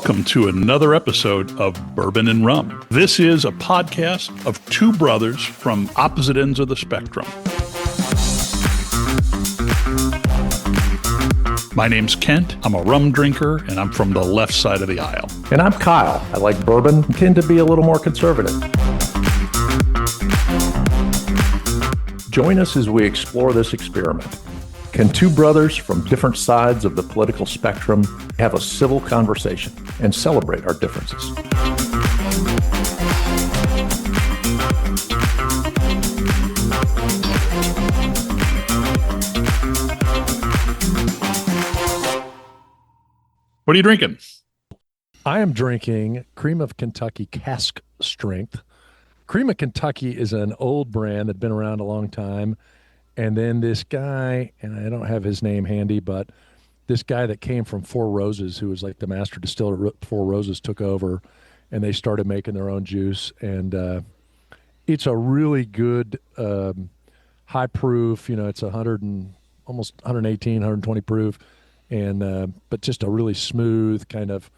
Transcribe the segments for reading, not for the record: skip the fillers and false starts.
Welcome to another episode of Bourbon and Rum. This is a podcast of two brothers from opposite ends of the spectrum. My name's Kent. I'm a rum drinker, and I'm from the left side of the aisle. And I'm Kyle. I like bourbon, tend to be a little more conservative. Join us as we explore this experiment. Can two brothers from different sides of the political spectrum have a civil conversation and celebrate our differences? What are you drinking? I am drinking Cream of Kentucky Cask Strength. Cream of Kentucky is an old brand that's been around a long time. And then this guy, and I don't have his name handy, but this guy that came from Four Roses, who was like the master distiller at Four Roses, took over, and they started making their own juice. And it's a really good high proof. You know, it's almost 118, 120 proof, and but just a really smooth kind of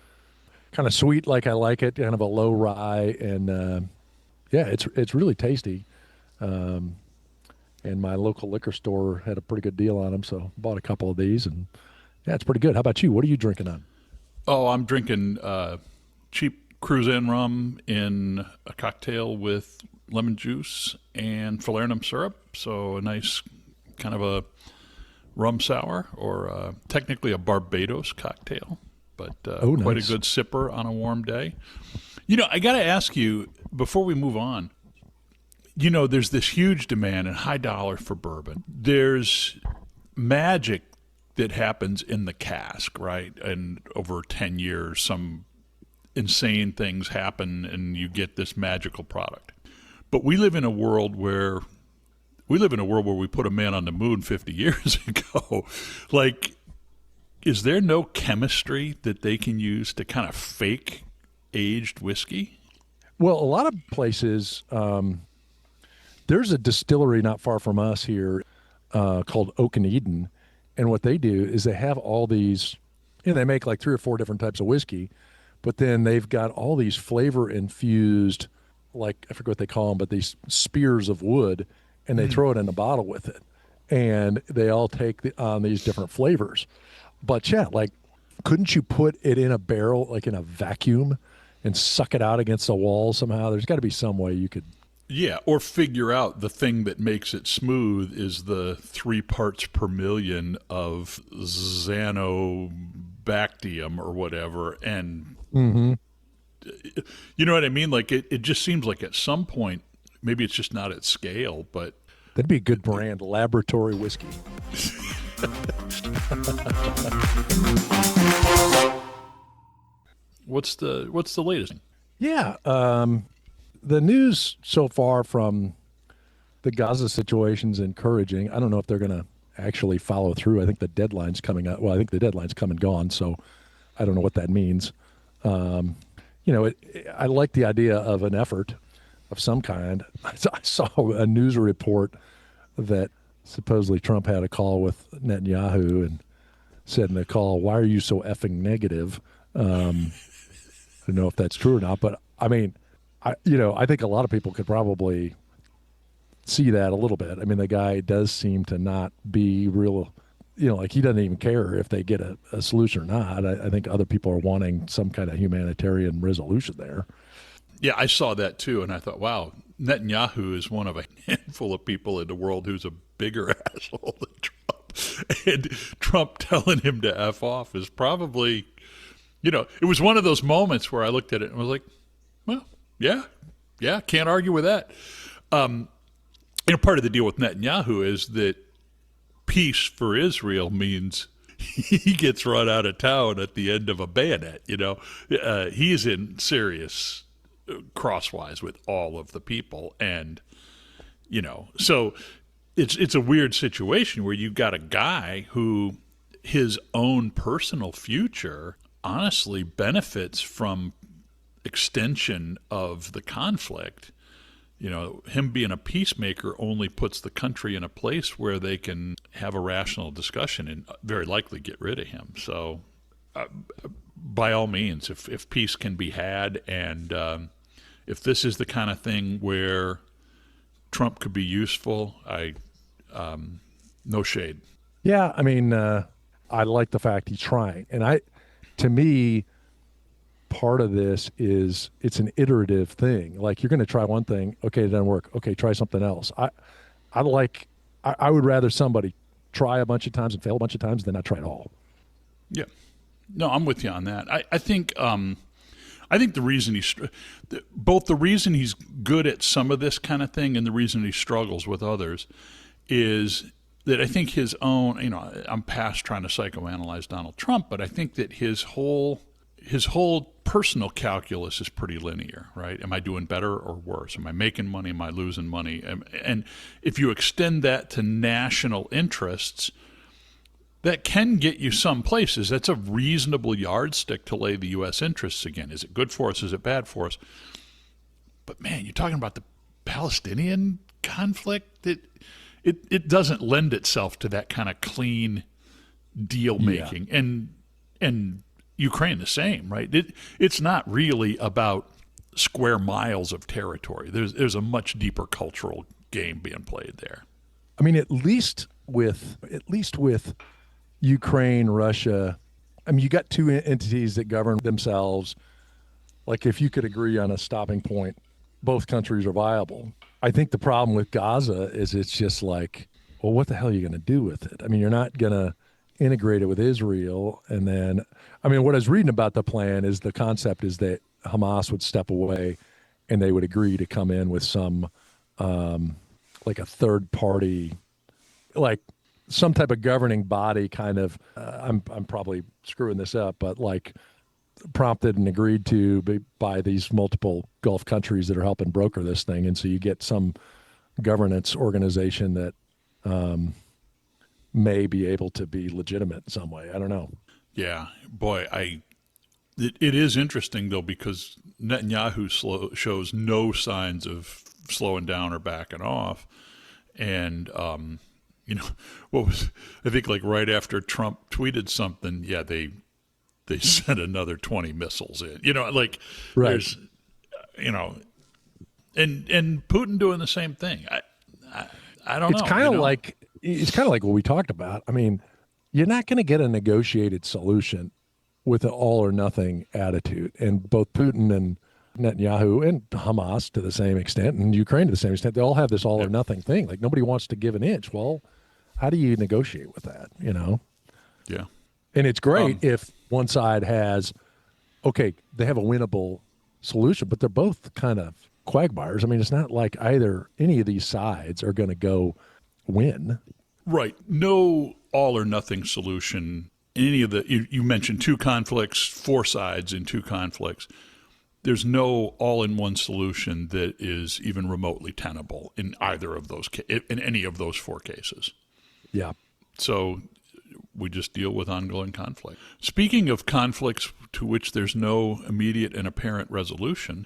sweet, like I like it, kind of a low rye, and yeah, it's really tasty. And my local liquor store had a pretty good deal on them, so bought a couple of these, and yeah, it's pretty good. How about you? What are you drinking on? Oh, I'm drinking cheap Cruz-Inn rum in a cocktail with lemon juice and falernum syrup, so a nice kind of a rum sour, or technically a Barbados cocktail, but nice. Quite a good sipper on a warm day. You know, I got to ask you, before we move on, you know, there's this huge demand and high dollar for bourbon. There's magic that happens in the cask, right? And over 10 years, some insane things happen and you get this magical product. But we live in a world where we put a man on the moon 50 years ago. Like, is there no chemistry that they can use to kind of fake aged whiskey? Well, a lot of places, there's a distillery not far from us here called Oak and Eden. And what they do is they have all these, you know, they make like 3 or 4 different types of whiskey, but then they've got all these flavor infused, like, I forget what they call them, but these spears of wood, and they throw it in a bottle with it. And they all take on these different flavors. But yeah, like, couldn't you put it in a barrel, like in a vacuum, and suck it out against a wall somehow? There's got to be some way you could. Yeah, or figure out the thing that makes it smooth is the 3 parts per million of xanobacterium or whatever. And you know what I mean? Like, it just seems like at some point, maybe it's just not at scale, but That'd be a good brand, laboratory whiskey. What's the latest? Yeah, the news so far from the Gaza situation is encouraging. I don't know if they're going to actually follow through. I think the deadline's coming up. Well, I think the deadline's come and gone, so I don't know what that means. You know, I like the idea of an effort of some kind. I saw a news report that supposedly Trump had a call with Netanyahu and said in the call, "Why are you so effing negative?" I don't know if that's true or not, but I mean, I think a lot of people could probably see that a little bit. I mean, the guy does seem to not be real, you know, like he doesn't even care if they get a solution or not. I think other people are wanting some kind of humanitarian resolution there. Yeah, I saw that too, and I thought, wow, Netanyahu is one of a handful of people in the world who's a bigger asshole than Trump. And Trump telling him to F off is probably, you know, it was one of those moments where I looked at it and was like, well, yeah, can't argue with that. You know, part of the deal with Netanyahu is that peace for Israel means he gets run out of town at the end of a bayonet. You know, he's in serious crosswise with all of the people, and you know, so it's a weird situation where you got a guy who his own personal future honestly benefits from extension of the conflict. You know, him being a peacemaker only puts the country in a place where they can have a rational discussion and very likely get rid of him. So by all means, if peace can be had, and if this is the kind of thing where Trump could be useful, no shade. Yeah, I mean, I like the fact he's trying, and to me, part of this is it's an iterative thing. Like you're going to try one thing, okay, it doesn't work. Okay, try something else. I would rather somebody try a bunch of times and fail a bunch of times than not try at all. Yeah, no, I'm with you on that. I think the reason both the reason he's good at some of this kind of thing and the reason he struggles with others is that I think his own, I'm past trying to psychoanalyze Donald Trump, but I think that his whole personal calculus is pretty linear, right? Am I doing better or worse? Am I making money? Am I losing money? And if you extend that to national interests, that can get you some places. That's a reasonable yardstick to lay the U.S. interests again. Is it good for us? Is it bad for us? But man, you're talking about the Palestinian conflict. It doesn't lend itself to that kind of clean deal making. Yeah. And Ukraine the same, right? It's not really about square miles of territory. There's a much deeper cultural game being played there. I mean, at least with Ukraine, Russia, I mean, you got two entities that govern themselves. Like if you could agree on a stopping point, both countries are viable. I think the problem with Gaza is it's just like, well, what the hell are you going to do with it? I mean, you're not going to integrate it with Israel. And then, I mean, what I was reading about the plan is the concept is that Hamas would step away and they would agree to come in with some, like a third party, like some type of governing body kind of, I'm probably screwing this up, but like prompted and agreed to by these multiple Gulf countries that are helping broker this thing. And so you get some governance organization that may be able to be legitimate in some way. I don't know. Yeah, boy, it is interesting though, because Netanyahu shows no signs of slowing down or backing off. And, what was, I think like right after Trump tweeted something, yeah, they sent another 20 missiles in, like right. There's, and Putin doing the same thing. I don't know. It's kind of like what we talked about. I mean, you're not going to get a negotiated solution with an all or nothing attitude. And both Putin and Netanyahu and Hamas to the same extent and Ukraine to the same extent, they all have this all or nothing thing. Like nobody wants to give an inch. Well, how do you negotiate with that, Yeah. And it's great if one side has, okay, they have a winnable solution, but they're both kind of quagmires. I mean, it's not like any of these sides are going to go win. Right. No all or nothing solution. Any of you mentioned two conflicts, four sides in two conflicts. There's no all-in-one solution that is even remotely tenable in either of those, in any of those four cases. Yeah. So we just deal with ongoing conflict. Speaking of conflicts to which there's no immediate and apparent resolution,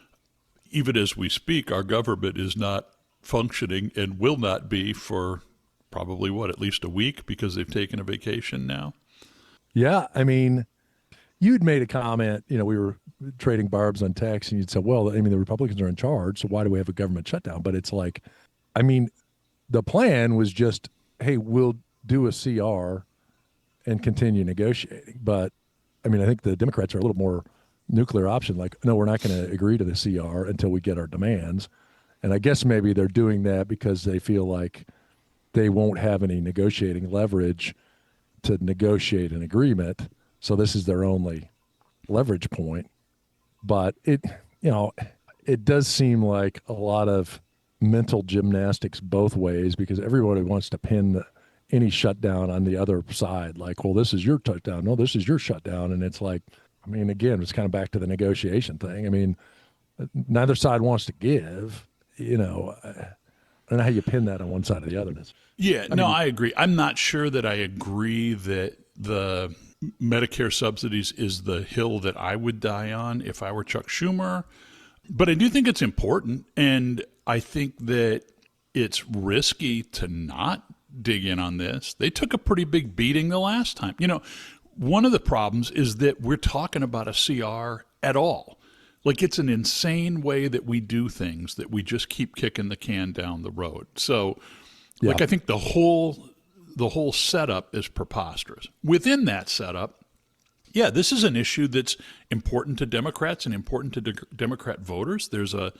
even as we speak, our government is not functioning and will not be for probably, at least a week because they've taken a vacation now? Yeah. I mean, you'd made a comment, we were trading barbs on text, and you'd said, well, I mean, the Republicans are in charge, so why do we have a government shutdown? But it's like, I mean, the plan was just, hey, we'll do a CR and continue negotiating. But, I mean, I think the Democrats are a little more nuclear option, like, no, we're not going to agree to the CR until we get our demands. And I guess maybe they're doing that because they feel like they won't have any negotiating leverage to negotiate an agreement. So this is their only leverage point. But it does seem like a lot of mental gymnastics both ways, because everybody wants to pin any shutdown on the other side. Like, well, this is your shutdown. No, this is your shutdown. And it's like, I mean, again, it's kind of back to the negotiation thing. I mean, neither side wants to give, I don't know how you pin that on one side or the other. Yeah, I agree. I'm not sure that I agree that the Medicare subsidies is the hill that I would die on if I were Chuck Schumer. But I do think it's important, and I think that it's risky to not dig in on this. They took a pretty big beating the last time. one of the problems is that we're talking about a CR at all. Like, it's an insane way that we do things, that we just keep kicking the can down the road. So, Yeah. I think the whole setup is preposterous. Within that setup, yeah, this is an issue that's important to Democrats and important to Democrat voters. There's a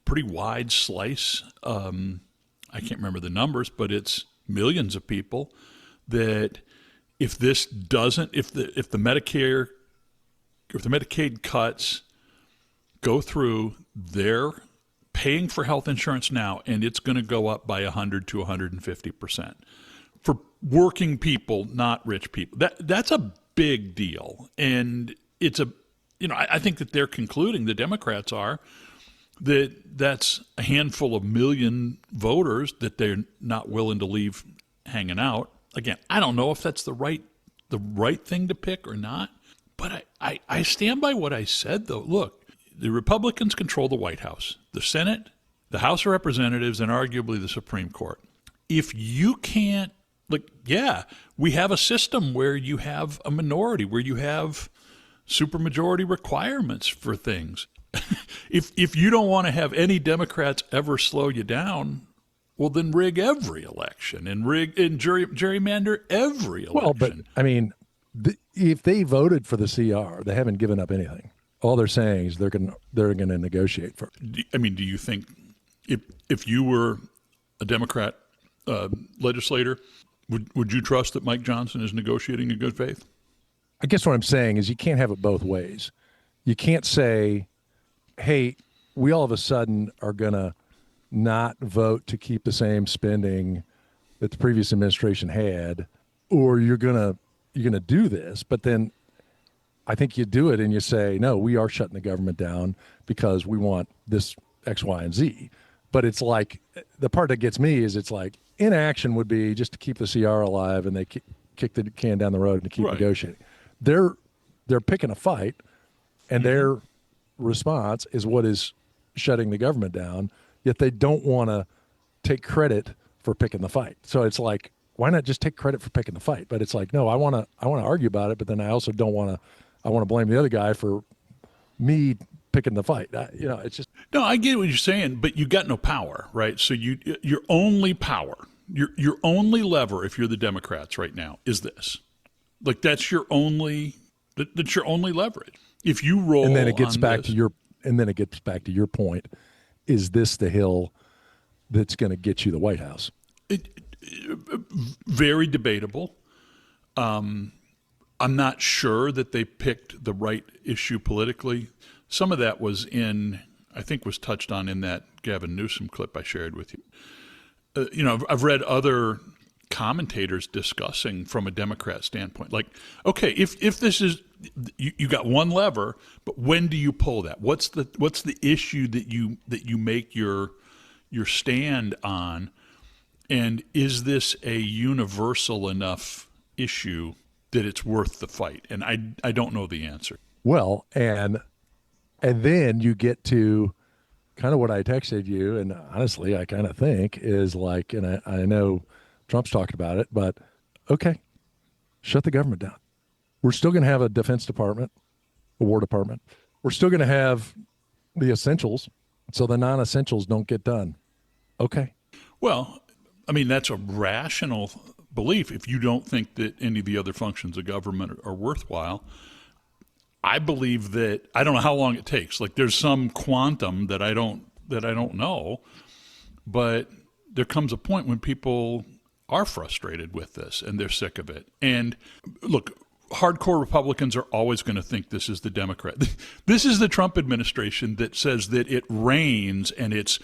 pretty wide slice. I can't remember the numbers, but it's millions of people that if the Medicaid cuts go through, they're paying for health insurance now, and it's going to go up by 100 to 150% for working people, not rich people. That's a big deal, and I think that they're concluding, the Democrats are, that's a handful of million voters that they're not willing to leave hanging out. Again, I don't know if that's the right thing to pick or not, but I stand by what I said, though. Look, the Republicans control the White House, the Senate, the House of Representatives, and arguably the Supreme Court. If you can't, we have a system where you have a minority, where you have supermajority requirements for things. If you don't want to have any Democrats ever slow you down, well, then rig every election and gerrymander every election. Well, but I mean, if they voted for the CR, they haven't given up anything. All they're saying is they're going to negotiate for. I mean, do you think if you were a Democrat legislator, would you trust that Mike Johnson is negotiating in good faith? I guess what I'm saying is you can't have it both ways. You can't say, hey, we all of a sudden are going to not vote to keep the same spending that the previous administration had, or you're going to do this, but then I think you do it and you say, no, we are shutting the government down because we want this X, Y, and Z. But it's like, the part that gets me is it's like, inaction would be just to keep the CR alive, and they kick the can down the road and keep negotiating. They're picking a fight, and their response is what is shutting the government down, yet they don't want to take credit for picking the fight. So it's like, why not just take credit for picking the fight? But it's like, no, I want to argue about it, but then I also don't want to. I want to blame the other guy for me picking the fight. It's just. No, I get what you're saying, but you got no power, right? So your only power, your only lever, if you're the Democrats right now, is this. Like, that's your only leverage. If you roll, and then it gets back to your point. Is this the hill that's going to get you the White House? Very debatable. I'm not sure that they picked the right issue politically. Some of that was touched on in that Gavin Newsom clip I shared with you. I've read other commentators discussing from a Democrat standpoint, like, okay, if this is, you got one lever, but when do you pull that? What's the issue that you make your stand on, and is this a universal enough issue that it's worth the fight? And I don't know the answer. Well, and then you get to kind of what I texted you, and honestly, I kind of think is like, and I know Trump's talked about it, but okay, shut the government down. We're still going to have a Defense Department, a War Department. We're still going to have the essentials, so the non-essentials don't get done. Okay. Well, I mean, that's a rational belief. If you don't think that any of the other functions of government are worthwhile, I believe that, I don't know how long it takes. Like, there's some quantum that I don't know, but there comes a point when people are frustrated with this and they're sick of it. And look, hardcore Republicans are always going to think this is the Democrat. This is the Trump administration that says that it rains and it's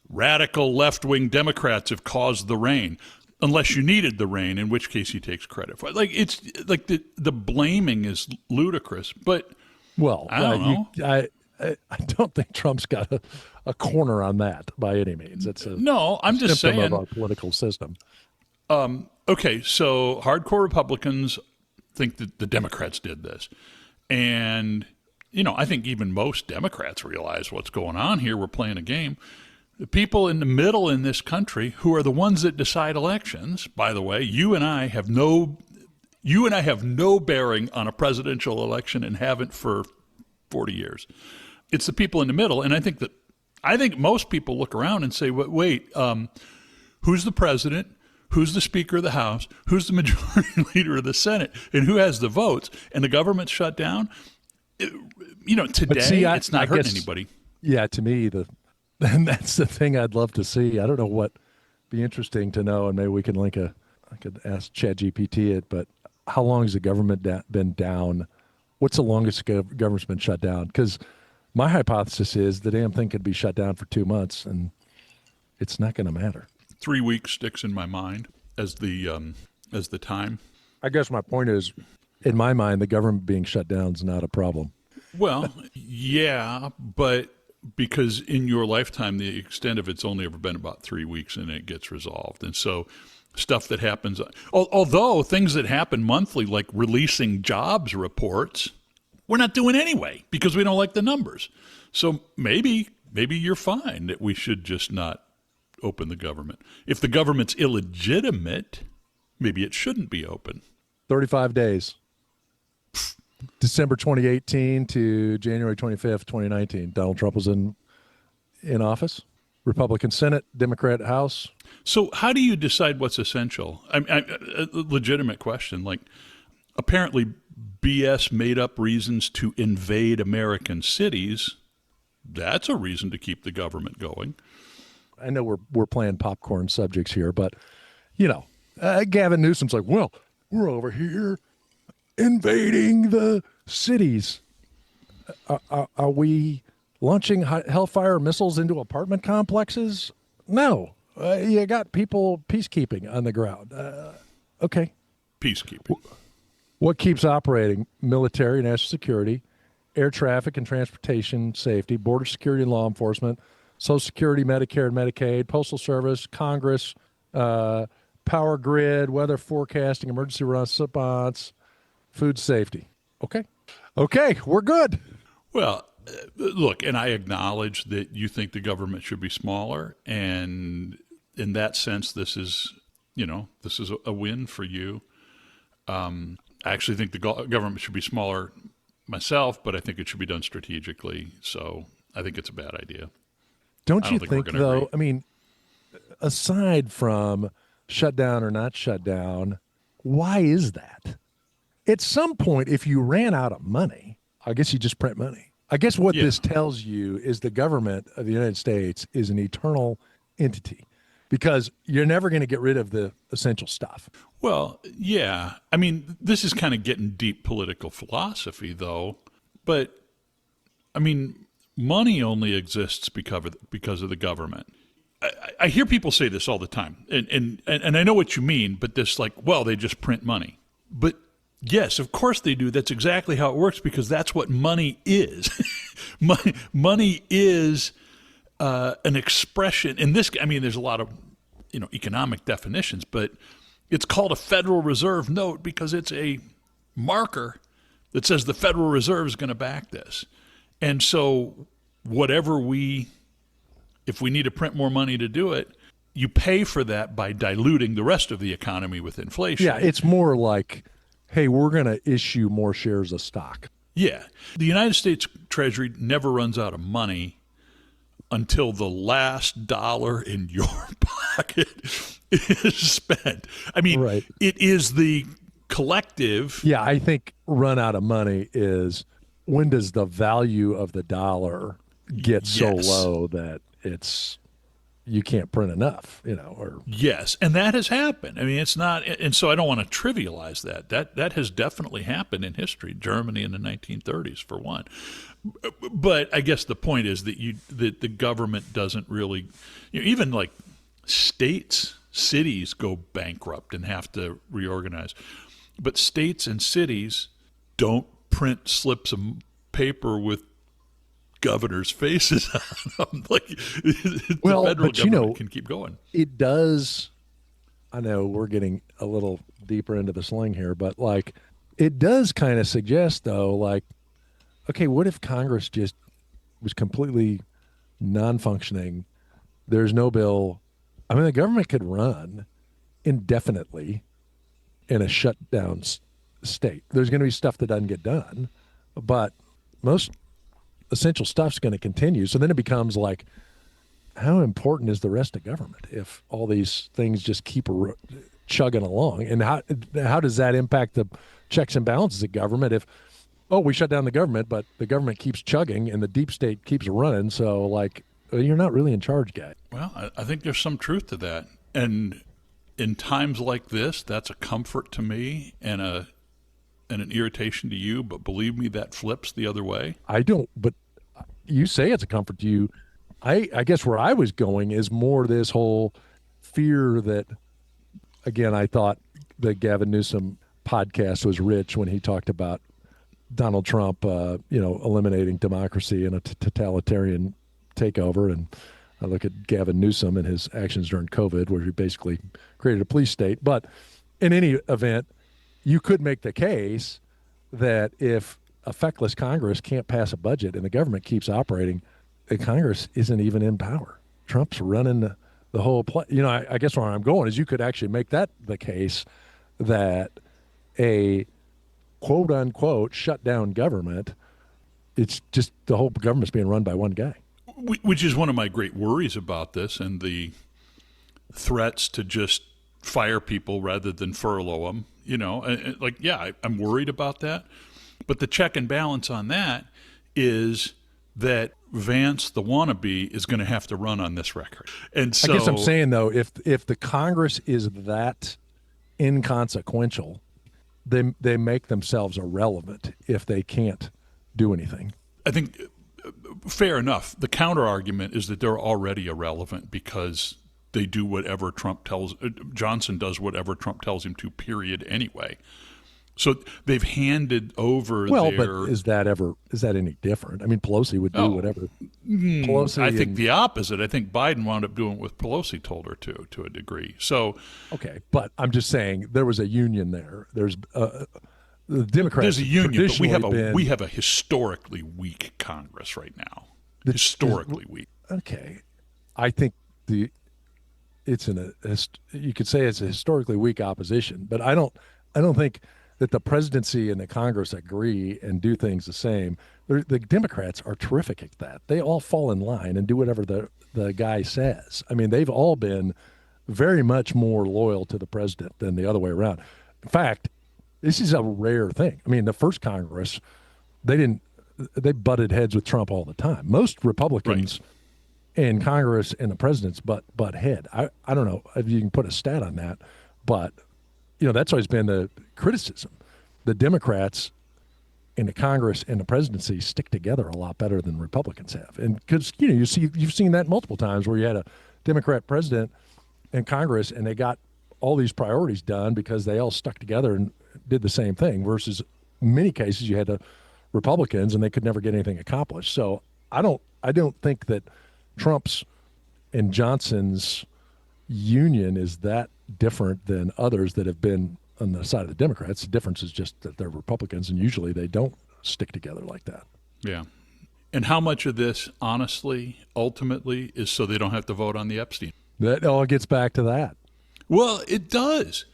radical left-wing Democrats have caused the rain, unless you needed the rain, in which case he takes credit for it. Like, it's like the blaming is ludicrous, but well, I don't know. I don't think Trump's got a corner on that by any means. It's I'm just saying of our political system. Okay, so hardcore Republicans think that the Democrats did this. And, I think even most Democrats realize what's going on here. We're playing a game. The people in the middle in this country, who are the ones that decide elections, by the way, you and I have You and I have no bearing on a presidential election and haven't for 40 years. It's the people in the middle. And I think most people look around and say, wait, who's the president? Who's the Speaker of the House? Who's the majority leader of the Senate? And who has the votes? And the government's shut down? Today, it's not hurting anybody. Yeah, to me, and that's the thing I'd love to see. I don't know what be interesting to know, and maybe we can I could ask ChatGPT it, but how long has the government been down? What's the longest government's been shut down? Because my hypothesis is the damn thing could be shut down for 2 months, and it's not going to matter. 3 weeks sticks in my mind as the time. I guess my point is, in my mind, the government being shut down is not a problem. Well, yeah, but because in your lifetime, the extent of it's only ever been about 3 weeks and it gets resolved. And so stuff that happens, although things that happen monthly, like releasing jobs reports, we're not doing anyway because we don't like the numbers. So maybe you're fine that we should just not open the government. If the government's illegitimate, maybe it shouldn't be open. 35 days. December 2018 to January 25th, 2019. Donald Trump was in office. Republican Senate, Democrat House. So how do you decide what's essential? A legitimate question. Like, apparently BS made up reasons to invade American cities. That's a reason to keep the government going. I know we're playing popcorn subjects here, but, Gavin Newsom's like, well, we're over here invading the cities. Are we launching Hellfire missiles into apartment complexes? No. You got people peacekeeping on the ground. Okay. Peacekeeping. What keeps operating? Military, national security, air traffic and transportation safety, border security and law enforcement, Social Security, Medicare and Medicaid, Postal Service, Congress, power grid, weather forecasting, emergency response, food safety. Okay, we're good. Well, look, and I acknowledge that you think the government should be smaller, and in that sense, this is a win for you. I actually think the government should be smaller myself, but I think it should be done strategically. So I think it's a bad idea. Don't you think, though? Agree. I mean, aside from shut down or not shut down, why is that? At some point, if you ran out of money, I guess you just print money. I guess what this tells you is the government of the United States is an eternal entity because you're never going to get rid of the essential stuff. Well, yeah. I mean, this is kind of getting deep political philosophy, though. But, I mean, money only exists because of the government. I hear people say this all the time, and I know what you mean, but this they just print money. But yes, of course they do. That's exactly how it works because that's what money is. Money is an expression. In this, I mean, there's a lot of economic definitions, but it's called a Federal Reserve note because it's a marker that says the Federal Reserve is going to back this. And so if we need to print more money to do it, you pay for that by diluting the rest of the economy with inflation. Yeah, it's more like, hey, we're going to issue more shares of stock. Yeah. The United States Treasury never runs out of money until the last dollar in your pocket is spent. I mean, right. It is the collective. Yeah, I think run out of money is when does the value of the dollar get so low that you can't print enough, or. Yes. And that has happened. I mean, it's not, and so I don't want to trivialize that. That has definitely happened in history. Germany in the 1930s, for one. But I guess the point is that the government doesn't really, even like cities go bankrupt and have to reorganize. But states and cities don't print slips of paper with governors' faces on them. The federal government can keep going. It does. I know we're getting a little deeper into the sling here, but it does kind of suggest though, okay, what if Congress just was completely non-functioning? There's no bill. I mean, the government could run indefinitely in a shutdown state. There's going to be stuff that doesn't get done, but most essential stuff's going to continue. So then it becomes like, how important is the rest of government if all these things just keep chugging along? And how does that impact the checks and balances of government if, oh, we shut down the government, but the government keeps chugging and the deep state keeps running? So, like, you're not really in charge, guy. Well, I think there's some truth to that. And in times like this, that's a comfort to me and an irritation to you. But believe me, that flips the other way. I don't, but you say it's a comfort to you. I guess where I was going is more this whole fear that, again, I thought the Gavin Newsom podcast was rich when he talked about Donald Trump, eliminating democracy in a totalitarian takeover. And I look at Gavin Newsom and his actions during COVID, where he basically created a police state. But in any event, you could make the case that if a feckless Congress can't pass a budget and the government keeps operating, the Congress isn't even in power. Trump's running the whole play. I guess where I'm going is you could actually make that the case that a quote unquote shut down government, it's just the whole government's being run by one guy. Which is one of my great worries about this and the threats to just fire people rather than furlough them. I'm worried about that. But the check and balance on that is that Vance, the wannabe, is going to have to run on this record. And so, I guess I'm saying, though, if the Congress is that inconsequential, they make themselves irrelevant if they can't do anything. I think fair enough. The counter argument is that they're already irrelevant because they do whatever Johnson does whatever Trump tells him to, period, anyway. So they've handed over but is that any different? I mean, Pelosi would do whatever. Pelosi. I think the opposite. I think Biden wound up doing what Pelosi told her to a degree. So okay, but I'm just saying there was a union there. There's the Democrats. There's a union, but we have a historically weak Congress right now. Historically weak. Okay, I think you could say it's a historically weak opposition, but I don't think that the presidency and the Congress agree and do things the same. The Democrats are terrific at that. They all fall in line and do whatever the guy says. I mean, they've all been very much more loyal to the president than the other way around. In fact, this is a rare thing. I mean, the first Congress, they butted heads with Trump all the time. Most Republicans in Congress and the presidents butt head. I don't know if you can put a stat on that, but that's always been the criticism. The Democrats in the Congress and the presidency stick together a lot better than Republicans have. And because, you've seen that multiple times where you had a Democrat president and Congress and they got all these priorities done because they all stuck together and did the same thing, versus many cases you had Republicans and they could never get anything accomplished. So I don't think that Trump's and Johnson's union is that different than others that have been on the side of the Democrats. The difference is just that they're Republicans, and usually they don't stick together like that. Yeah. And how much of this, honestly, ultimately, is so they don't have to vote on the Epstein? That all gets back to that. Well, it does.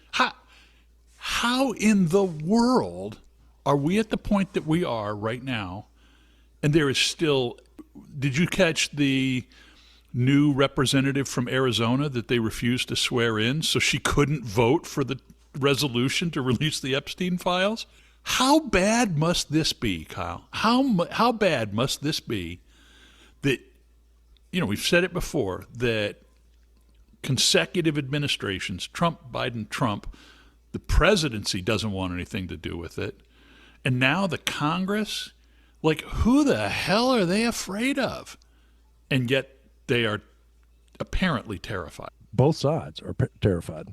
How in the world are we at the point that we are right now, and there is still – did you catch the – new representative from Arizona that they refused to swear in, so she couldn't vote for the resolution to release the Epstein files? How bad must this be, Kyle? How bad must this be that, we've said it before, that consecutive administrations, Trump, Biden, Trump, the presidency doesn't want anything to do with it, and now the Congress, who the hell are they afraid of? And yet they are apparently terrified. Both sides are terrified.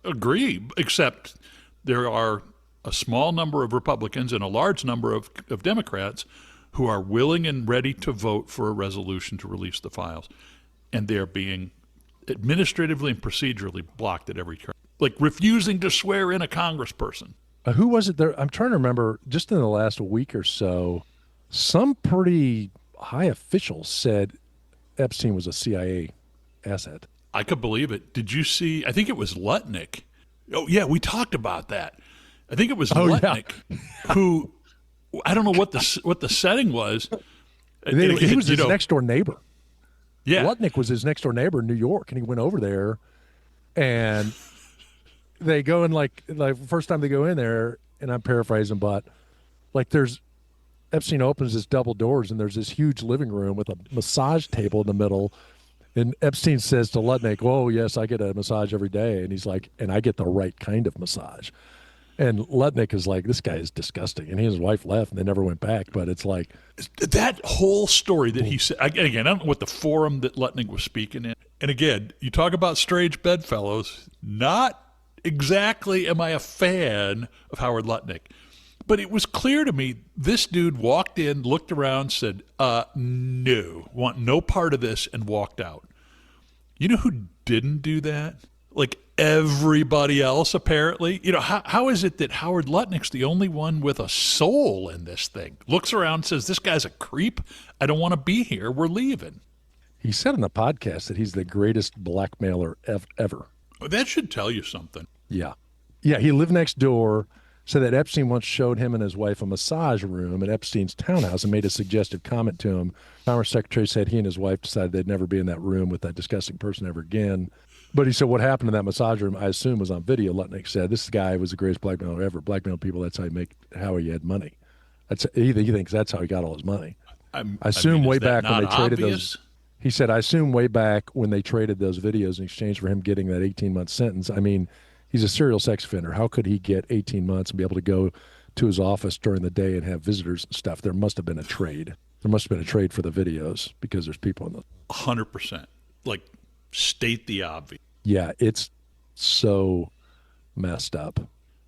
Agree, except there are a small number of Republicans and a large number of Democrats who are willing and ready to vote for a resolution to release the files. And they're being administratively and procedurally blocked at every turn. Refusing to swear in a congressperson. Who was it there? I'm trying to remember, just in the last week or so, some pretty high officials said Epstein was a CIA asset. I could believe it. Did you see, I think it was Lutnick. Oh, yeah, we talked about that. I think it was Oh, yeah. Lutnick, who I don't know what the setting was. And He again, was his next door neighbor. Yeah. Lutnick was his next door neighbor in New York, and he went over there, and they go in like first time they go in there, and I'm paraphrasing, but like there's Epstein opens his double doors, and there's this huge living room with a massage table in the middle. And Epstein says to Lutnick, "Oh, yes, I get a massage every day." And he's like, "And I get the right kind of massage." And Lutnick is like, "This guy is disgusting." And he and his wife left, and they never went back. But it's like that whole story that he said. Again, I don't know what the forum that Lutnick was speaking in. And again, you talk about strange bedfellows. Not exactly am I a fan of Howard Lutnick. But it was clear to me, this dude walked in, looked around, said, no, want no part of this, and walked out. You know who didn't do that? Like everybody else, apparently. You know, how is it that Howard Lutnick's the only one with a soul in this thing? Looks around, says, this guy's a creep. I don't want to be here. We're leaving. he said on the podcast that he's the greatest blackmailer ever. That should tell you something. Yeah. Yeah, he lived next door. Said that Epstein once showed him and his wife a massage room at Epstein's townhouse and made a suggestive comment to him. Commerce Secretary said he and his wife decided they'd never be in that room with that disgusting person ever again. But he said what happened in that massage room, I assume, was on video. Lutnick said, this guy was the greatest blackmailer ever. Blackmail people, that's how he had money. He thinks that's how he got all his money. I assume way back when they traded those. He said, I assume way back when they traded those videos in exchange for him getting that 18-month sentence. I mean, he's a serial sex offender. How could he get 18 months and be able to go to his office during the day and have visitors and stuff? There must have been a trade. There must have been a trade for the videos because there's people in the 100%. Like, state the obvious. Yeah, it's so messed up.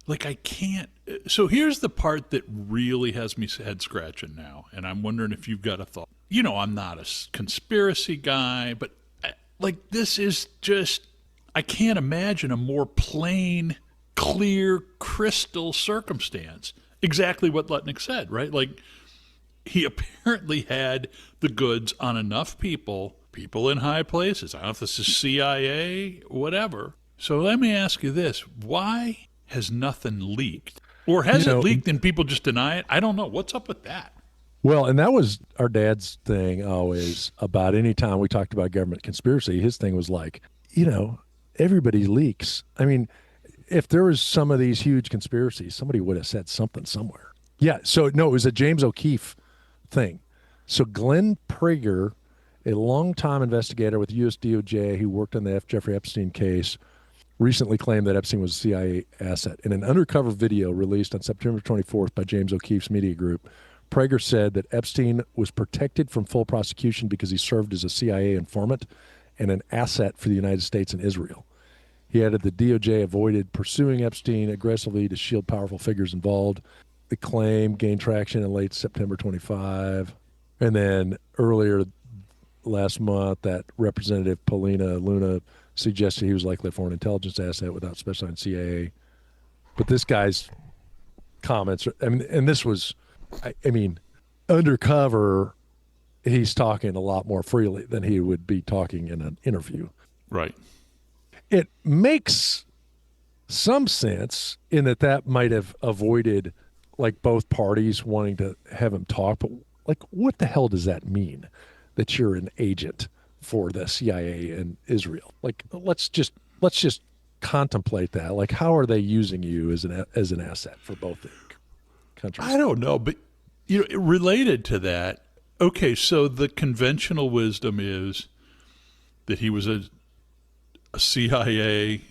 Like, I can't. So here's the part that really has me head scratching now, and I'm wondering if you've got a thought. You know, I'm not a conspiracy guy, but like, this is just, I can't imagine a more plain, clear, crystal circumstance. Exactly what Lutnick said, right? Like, he apparently had the goods on enough people in high places. I don't know if this is CIA, whatever. So let me ask you this. Why has nothing leaked? Or has it leaked and people just deny it? I don't know. What's up with that? Well, and that was our dad's thing always about any time we talked about government conspiracy. His thing was like, everybody leaks. I mean, if there was some of these huge conspiracies, somebody would have said something somewhere. Yeah. So, no, it was a James O'Keefe thing. So Glenn Prager, a longtime investigator with U.S. DOJ who worked on the Jeffrey Epstein case, recently claimed that Epstein was a CIA asset. In an undercover video released on September 24th by James O'Keefe's media group, Prager said that Epstein was protected from full prosecution because he served as a CIA informant and an asset for the United States and Israel. He added the DOJ avoided pursuing Epstein aggressively to shield powerful figures involved. The claim gained traction in late September 25. And then earlier last month, that Representative Paulina Luna suggested he was likely a foreign intelligence asset without specifying CIA. But this guy's comments, and this was, undercover, he's talking a lot more freely than he would be talking in an interview. Right. It makes some sense in that might have avoided, like, both parties wanting to have him talk. But, like, what the hell does that mean, that you're an agent for the CIA in Israel? Like, let's just contemplate that. Like, how are they using you as an asset for both the countries? I don't know, but related to that, okay, so the conventional wisdom is that he was a CIA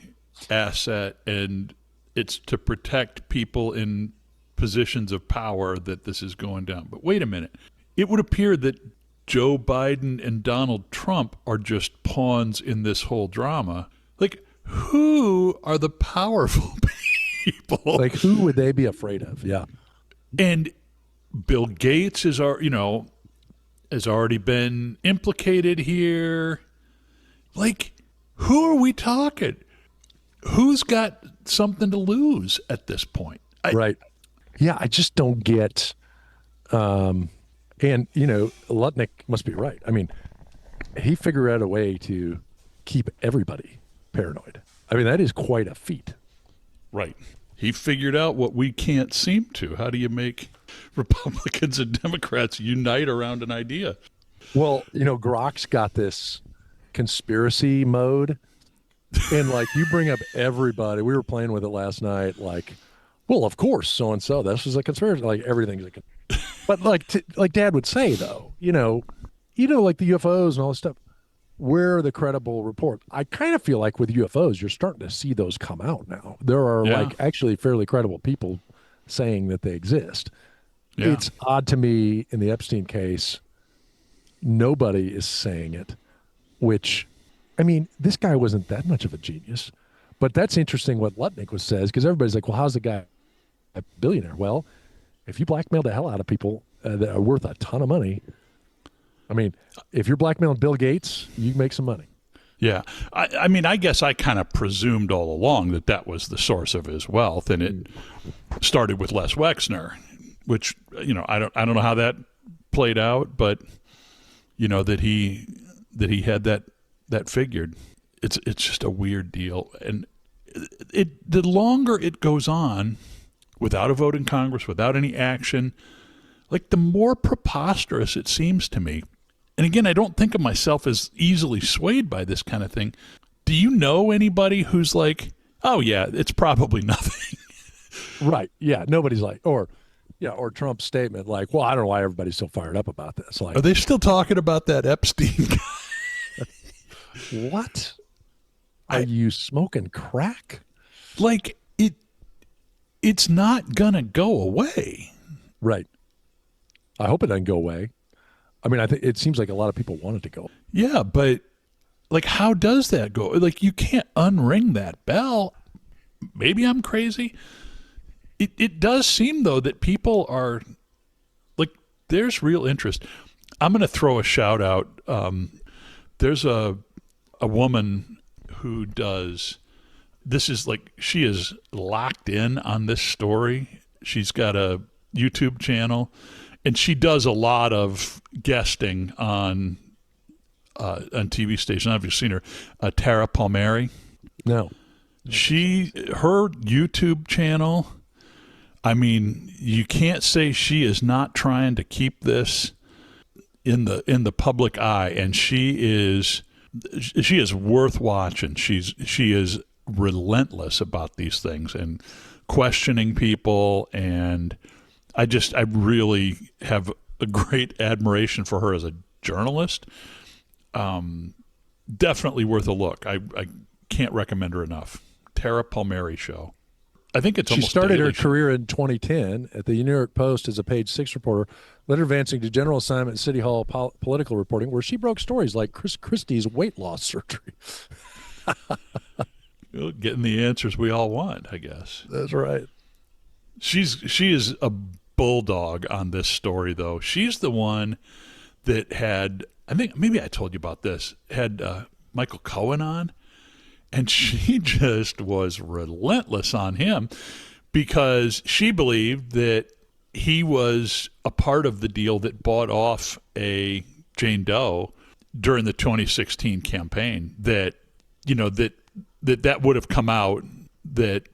asset, and it's to protect people in positions of power that this is going down. But wait a minute. It would appear that Joe Biden and Donald Trump are just pawns in this whole drama. Like, who are the powerful people? Like, who would they be afraid of? Yeah. And Bill Gates has already been implicated here. Like, who are we talking? Who's got something to lose at this point? Right. Yeah, I just don't get. And, Lutnick must be right. I mean, he figured out a way to keep everybody paranoid. I mean, that is quite a feat. Right. he figured out what we can't seem to. How do you make Republicans and Democrats unite around an idea? Well, Grok's got this conspiracy mode, and like you bring up everybody. We were playing with it last night. Like, well, of course, so and so. This is a conspiracy. Like everything's but like Dad would say though, like the UFOs and all this stuff. Where are the credible reports? I kind of feel like with UFOs, you're starting to see those come out now. There are like actually fairly credible people saying that they exist. Yeah. It's odd to me in the Epstein case, nobody is saying it, which, I mean, this guy wasn't that much of a genius. But that's interesting what Lutnick says, because everybody's like, well, how's the guy a billionaire? Well, if you blackmail the hell out of people that are worth a ton of money, I mean, if you're blackmailing Bill Gates, you make some money. Yeah. I mean, I guess I kind of presumed all along that was the source of his wealth, and it started with Les Wexner, which, I don't know how that played out, but, that he had that figured. It's just a weird deal. And the longer it goes on without a vote in Congress, without any action, like the more preposterous it seems to me. And again, I don't think of myself as easily swayed by this kind of thing. Do you know anybody who's like, oh, yeah, it's probably nothing? Right. Yeah. Nobody's like, or Trump's statement like, well, I don't know why everybody's so fired up about this. Like, are they still talking about that Epstein guy? What? Are you smoking crack? Like, it's not going to go away. Right. I hope it doesn't go away. I mean, I think it seems like a lot of people want it to go. Yeah, but like, how does that go? Like, you can't unring that bell. Maybe I'm crazy. It does seem, though, that people are like, there's real interest. I'm going to throw a shout out. There's a woman who does, this is like, she is locked in on this story. She's got a YouTube channel. And she does a lot of guesting on TV stations. I've seen her, Tara Palmieri. No. Her YouTube channel, I mean, you can't say she is not trying to keep this in the public eye, and she is worth watching. She is relentless about these things and questioning people, and I really have a great admiration for her as a journalist. Definitely worth a look. I can't recommend her enough. Tara Palmieri Show. I think it's almost. She started her career in 2010 at the New York Post as a Page 6 reporter, later advancing to general assignment at City Hall political reporting, where she broke stories like Chris Christie's weight loss surgery. Getting the answers we all want, I guess. That's right. She is a bulldog on this story, though. She's the one that had, I think maybe I told you about this, had Michael Cohen on, and she just was relentless on him because she believed that he was a part of the deal that bought off a Jane Doe during the 2016 campaign, that that would have come out that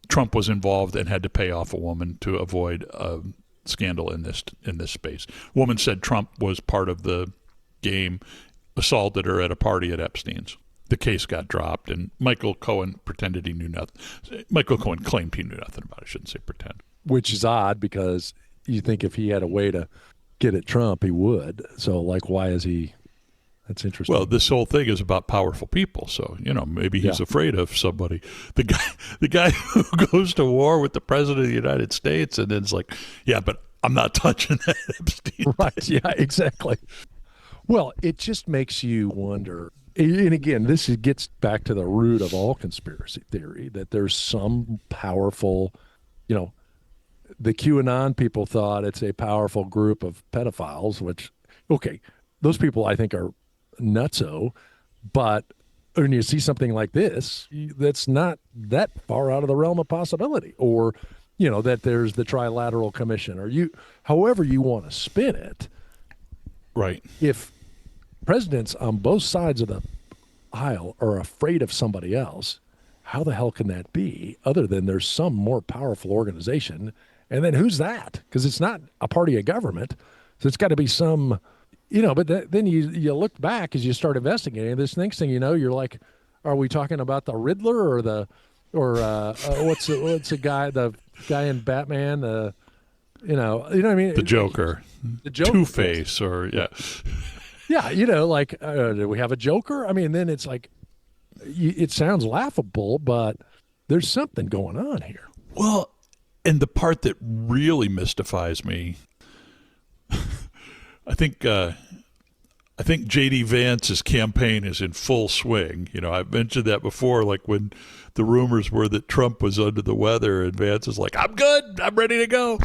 Trump was involved and had to pay off a woman to avoid a scandal in this space. Woman said Trump was part of the game, assaulted her at a party at Epstein's. The case got dropped, and Michael Cohen pretended he knew nothing. Michael Cohen claimed he knew nothing about it. I shouldn't say pretend. Which is odd because you think if he had a way to get at Trump, he would. So, like, why is he? That's interesting. Well, this whole thing is about powerful people, so maybe he's afraid of somebody. The guy who goes to war with the president of the United States, and then it's like, yeah, but I'm not touching that Epstein. Right? Yeah, exactly. Well, it just makes you wonder. And again, this gets back to the root of all conspiracy theory, that there's some powerful, the QAnon people thought it's a powerful group of pedophiles, which, okay, those people I think are nutso, but when you see something like this, that's not that far out of the realm of possibility, or, that there's the Trilateral Commission, or however you want to spin it. Right. If presidents on both sides of the aisle are afraid of somebody else, how the hell can that be other than there's some more powerful organization? And then who's that? Because it's not a party of government. So it's got to be some, but then you look back as you start investigating this. Next thing you know, you're like, are we talking about the Riddler what's the guy in Batman? You know what I mean? The Joker. The Joker. Two-Face Yeah. Yeah, do we have a Joker? I mean, then it's like, it sounds laughable, but there's something going on here. Well, and the part that really mystifies me, I think J.D. Vance's campaign is in full swing. I've mentioned that before, like when the rumors were that Trump was under the weather and Vance is like, I'm good, I'm ready to go.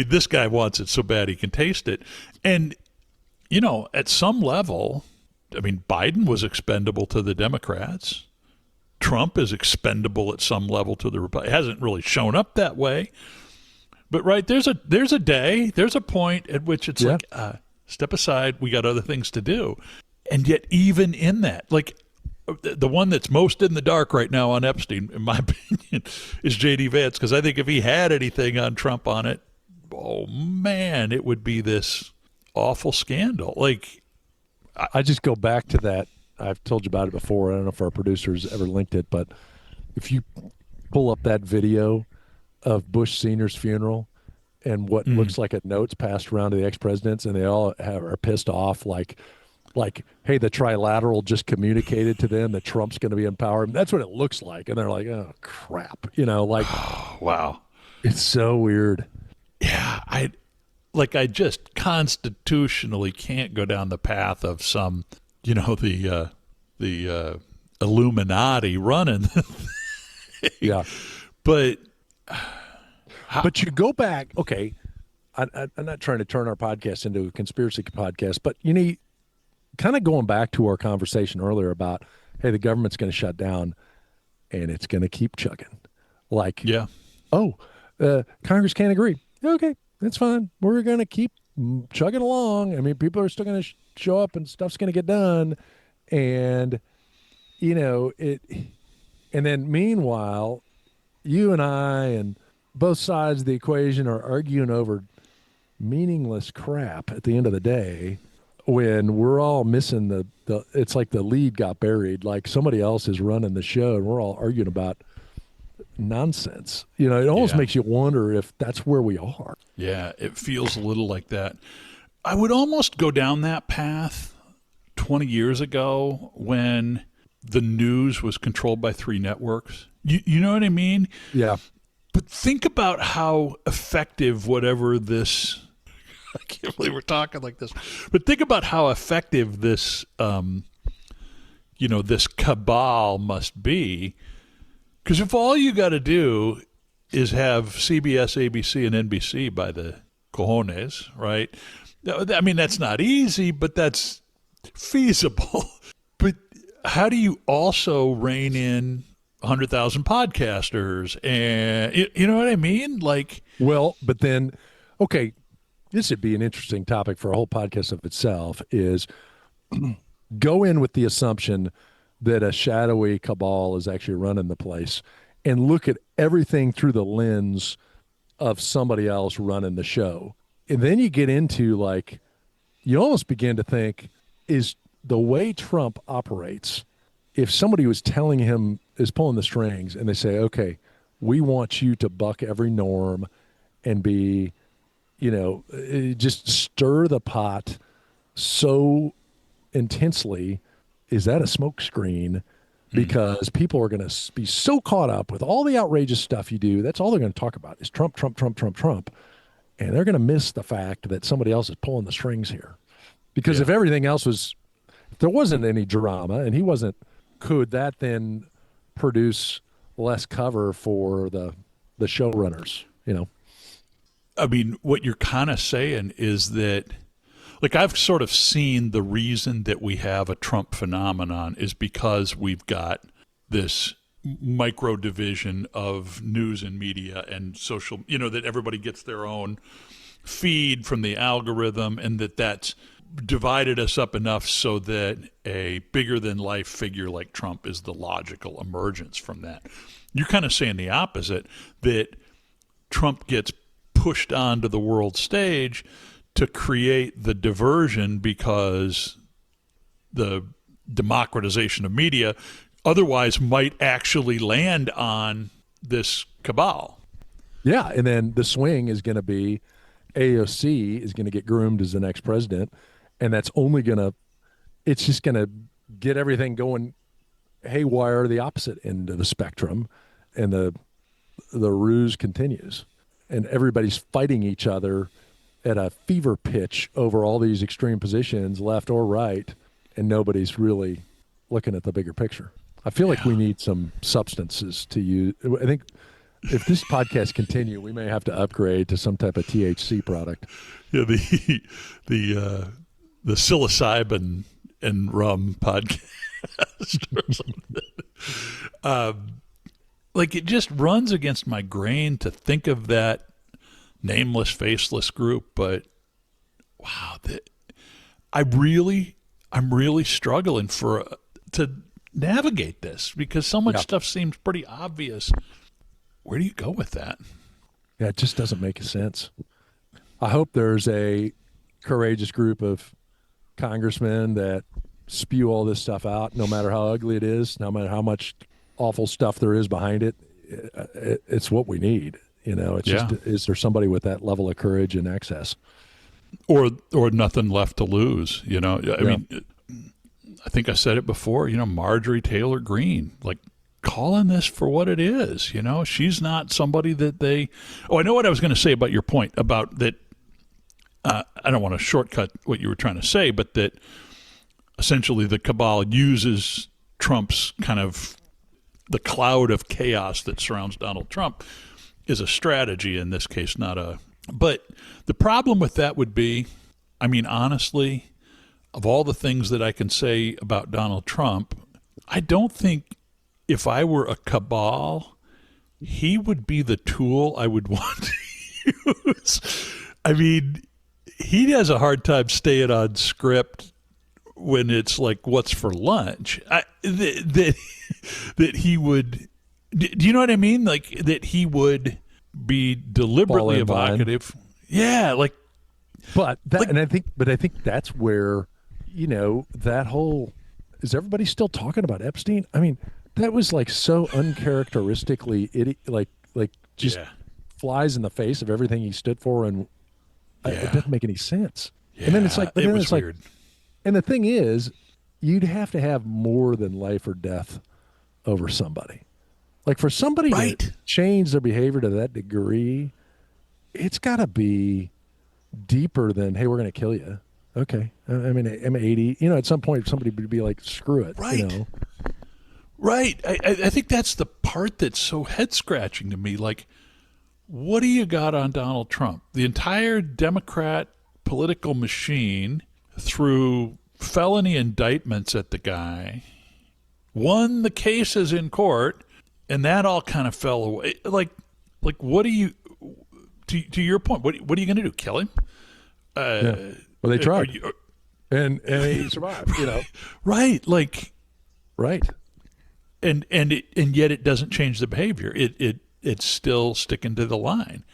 This guy wants it so bad he can taste it. And, at some level, Biden was expendable to the Democrats. Trump is expendable at some level to the Republicans. It hasn't really shown up that way. But, right, there's a point at which it's like, step aside, we got other things to do. And yet even in that, like the one that's most in the dark right now on Epstein, in my opinion, is J.D. Vance, because I think if he had anything on Trump on it, oh, man, it would be this awful scandal. Like, I just go back to that. I've told you about it before. I don't know if our producers ever linked it, but if you pull up that video of Bush Sr.'s funeral and what looks like a note's passed around to the ex-presidents, and they all are pissed off, like, hey, the trilateral just communicated to them that Trump's going to be in power. That's what it looks like, and they're like, oh crap, wow, it's so weird. Yeah, I just constitutionally can't go down the path of some, the Illuminati running. Yeah, but you go back. Okay, I'm not trying to turn our podcast into a conspiracy podcast, but kind of going back to our conversation earlier about, hey, the government's going to shut down, and it's going to keep chugging. Like, yeah, Congress can't agree. Okay, that's fine. We're going to keep chugging along. People are still going to show up, and stuff's going to get done, and it. And then meanwhile, you and I and both sides of the equation are arguing over meaningless crap at the end of the day, when we're all missing the it's like the lead got buried, like somebody else is running the show and we're all arguing about nonsense. It almost makes you wonder if that's where we are. Yeah, it feels a little like that. I would almost go down that path 20 years ago when the news was controlled by 3 networks. You know what I mean? Yeah. But think about how effective whatever this, I can't believe we're talking like this, but think about how effective this, this cabal must be. Because if all you got to do is have CBS, ABC, and NBC by the cojones, right? That's not easy, but that's feasible. But how do you also rein in 100,000 podcasters? And you know what I mean? But then, okay, this would be an interesting topic for a whole podcast of itself, is go in with the assumption that a shadowy cabal is actually running the place and look at everything through the lens of somebody else running the show. And then you get into you almost begin to think, is the way Trump operates, if somebody was telling him, is pulling the strings, and they say, okay, we want you to buck every norm and be, just stir the pot so intensely, is that a smokescreen? Because people are going to be so caught up with all the outrageous stuff you do. That's all they're going to talk about is Trump, Trump, Trump, Trump, Trump. And they're going to miss the fact that somebody else is pulling the strings here. Because if everything else was, if there wasn't any drama and he wasn't, could that then produce less cover for the showrunners, What you're kind of saying is that, I've sort of seen the reason that we have a Trump phenomenon is because we've got this micro division of news and media and social, that everybody gets their own feed from the algorithm, and that's divided us up enough so that a bigger than life figure like Trump is the logical emergence from that. You're kind of saying the opposite, that Trump gets pushed onto the world stage to create the diversion because the democratization of media otherwise might actually land on this cabal. Yeah, and then the swing is going to be AOC is going to get groomed as the next president, and that's only going to – it's just going to get everything going haywire the opposite end of the spectrum, and the ruse continues. And everybody's fighting each other at a fever pitch over all these extreme positions, left or right, and nobody's really looking at the bigger picture. I feel like we need some substances to use. I think if this podcast continue, we may have to upgrade to some type of THC product. Yeah, the psilocybin and rum podcast or something. Like, it just runs against my grain to think of that nameless, faceless group. But wow, I'm really struggling to navigate this because so much stuff seems pretty obvious. Where do you go with that? Yeah, it just doesn't make sense. I hope there's a courageous group of congressmen that spew all this stuff out, no matter how ugly it is, no matter how much awful stuff there is behind it. It's what we need. It's just, is there somebody with that level of courage and access? Or nothing left to lose, I mean, I think I said it before, Marjorie Taylor Greene, like, calling this for what it is. She's not somebody that they – I know what I was going to say about your point about that. I don't want to shortcut what you were trying to say, but that essentially the cabal uses Trump's kind of – the cloud of chaos that surrounds Donald Trump is a strategy in this case, not a – but the problem with that would be, I mean, honestly, of all the things that I can say about Donald Trump, I don't think if I were a cabal, he would be the tool I would want to use. I mean, he has a hard time staying on script when it's like, what's for lunch? That he would, do you know what I mean? Like, that he would be deliberately evocative. Yeah, like, but I think that's where, that whole, is everybody still talking about Epstein? I mean, that was like so uncharacteristically flies in the face of everything he stood for, and it doesn't make any sense. Yeah, and then it's like, it was weird. And the thing is, you'd have to have more than life or death over somebody. Like, for somebody to change their behavior to that degree, it's got to be deeper than, hey, we're going to kill you. Okay. I mean, I'm 80. At some point, somebody would be like, screw it. Right. Right. I think that's the part that's so head-scratching to me. Like, what do you got on Donald Trump? The entire Democrat political machine, through felony indictments at the guy, won the cases in court, and that all kind of fell away. Like what do you, to your point, what are you going to do? Kill him? Well, they tried, and he survived. Right? Like, right. And yet it doesn't change the behavior. It's still sticking to the line.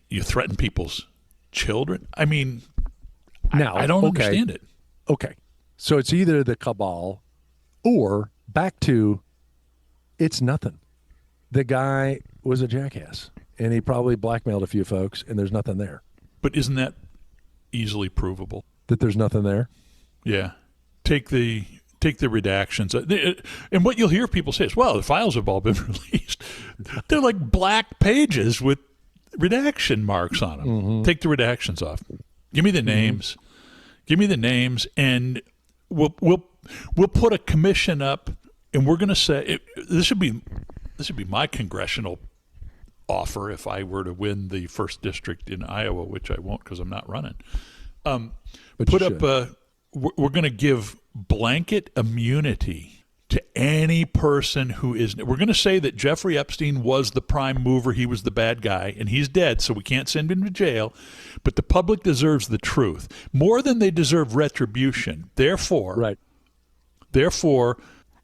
You threaten people's children. I mean, now, I don't understand it. Okay. So it's either the cabal or back to it's nothing. The guy was a jackass, and he probably blackmailed a few folks, and there's nothing there. But isn't that easily provable? That there's nothing there? Yeah. Take the redactions. And what you'll hear people say is, well, the files have all been released. They're like black pages with redaction marks on them. Mm-hmm. Take the redactions off. Give me the names. Give me the names, and we'll put a commission up, and we're going to say this would be my congressional offer if I were to win the 1st district in Iowa, which I won't because I'm not running. We're going to give blanket immunity to any person who is, we're going to say that Jeffrey Epstein was the prime mover, he was the bad guy, and he's dead, so we can't send him to jail, but the public deserves the truth more than they deserve retribution. Therefore,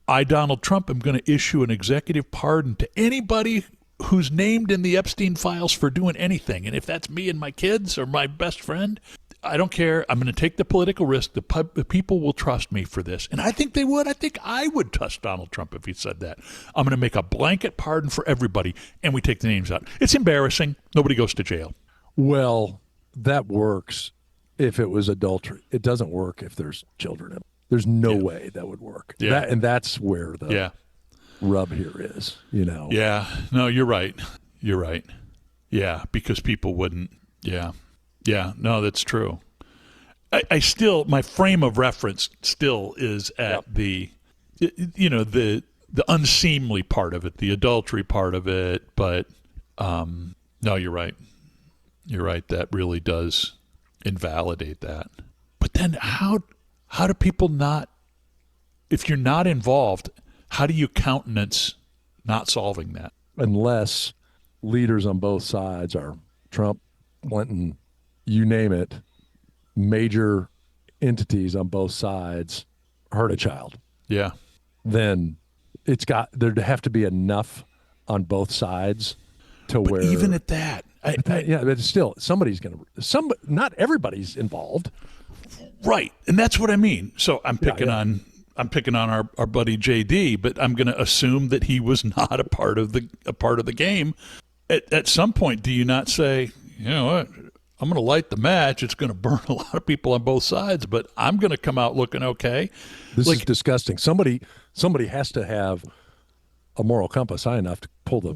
I, Donald Trump, am going to issue an executive pardon to anybody who's named in the Epstein files for doing anything. And if that's me and my kids or my best friend, I don't care. I'm going to take the political risk. The people will trust me for this. And I think they would. I think I would trust Donald Trump if he said that. I'm going to make a blanket pardon for everybody, and we take the names out. It's embarrassing. Nobody goes to jail. Well, that works if it was adultery. It doesn't work if there's children in it. There's no way that would work. Yeah. And that's where the rub here is, Yeah. No, you're right. You're right. Yeah, because people wouldn't. Yeah. Yeah. No, that's true. I still, my frame of reference still is at the unseemly part of it, the adultery part of it. But no, you're right. You're right. That really does invalidate that. But then how do people not, if you're not involved, how do you countenance not solving that? Unless leaders on both sides are Trump, Clinton, you name it, major entities on both sides hurt a child. Yeah. Then there'd have to be enough on both sides to where. Even at that. But still, not everybody's involved. Right. And that's what I mean. So I'm picking on our buddy JD, but I'm going to assume that he was not a part of the game. At some point, do you not say, you know what, I'm going to light the match. It's going to burn a lot of people on both sides, but I'm going to come out looking okay. This is disgusting. Somebody has to have a moral compass high enough to pull the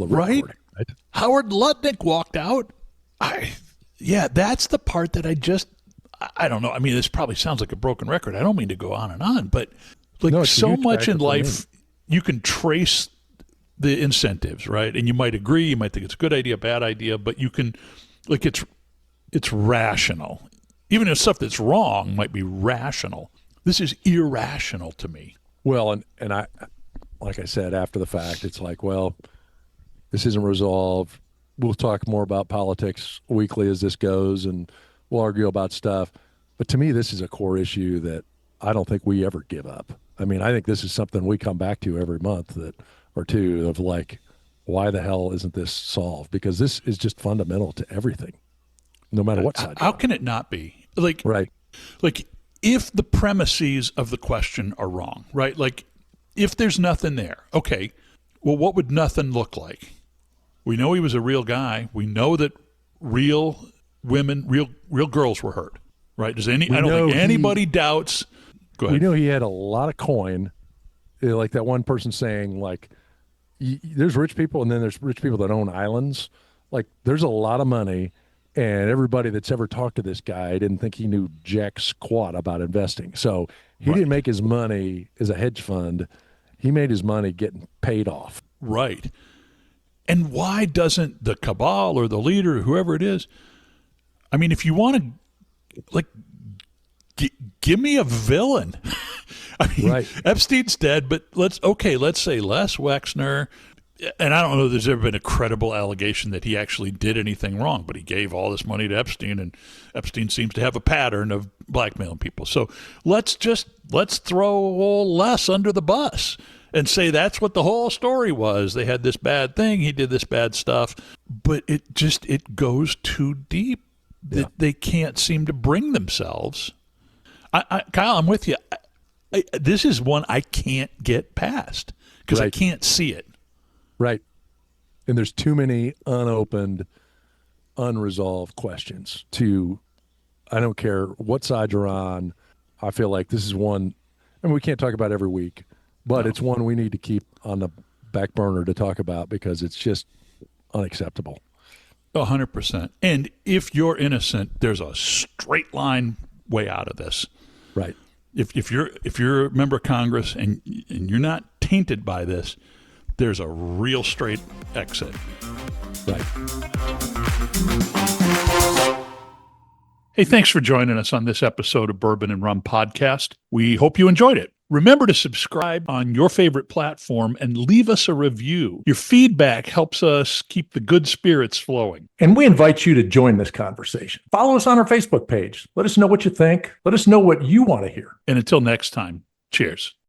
right? Right? Howard Lutnick walked out. That's the part that I don't know. I mean, this probably sounds like a broken record. I don't mean to go on and on, but so much in life, you can trace the incentives, right? And you might agree, you might think it's a good idea, bad idea, but you can, it's rational. Even if stuff that's wrong might be rational. This is irrational to me. Well, and I, like I said, after the fact, it's like, well, this isn't resolved. We'll talk more about politics weekly as this goes, and we'll argue about stuff. But to me, this is a core issue that I don't think we ever give up. I mean, I think this is something we come back to every month or two of why the hell isn't this solved? Because this is just fundamental to everything, no matter what side. How can it not be? Right. If the premises of the question are wrong, right? If there's nothing there, okay, well, what would nothing look like? We know he was a real guy. We know that real women, real girls were hurt, right? I don't think anybody doubts. Go ahead. We know he had a lot of coin, like that one person saying, there's rich people and then there's rich people that own islands. There's a lot of money, and everybody that's ever talked to this guy didn't think he knew jack squat about investing. So he didn't make his money as a hedge fund. He made his money getting paid off. Right. And why doesn't the cabal or the leader, whoever it is, I mean, if you want to, give me a villain. I mean, Epstein's dead, but let's say Les Wexner, and I don't know if there's ever been a credible allegation that he actually did anything wrong, but he gave all this money to Epstein, and Epstein seems to have a pattern of blackmailing people. So let's throw old Les under the bus and say that's what the whole story was. They had this bad thing, he did this bad stuff, but it goes too deep that they can't seem to bring themselves. Kyle, I'm with you. This is one I can't get past because I can't see it. Right. And there's too many unopened, unresolved questions I don't care what side you're on. I feel like this is one, and we can't talk about every week, but it's one we need to keep on the back burner to talk about because it's just unacceptable. 100%. And if you're innocent, there's a straight line way out of this. Right. If you're a member of Congress and you're not tainted by this, there's a real straight exit. Right. Hey, thanks for joining us on this episode of Bourbon and Rum Podcast. We hope you enjoyed it. Remember to subscribe on your favorite platform and leave us a review. Your feedback helps us keep the good spirits flowing. And we invite you to join this conversation. Follow us on our Facebook page. Let us know what you think. Let us know what you want to hear. And until next time, cheers.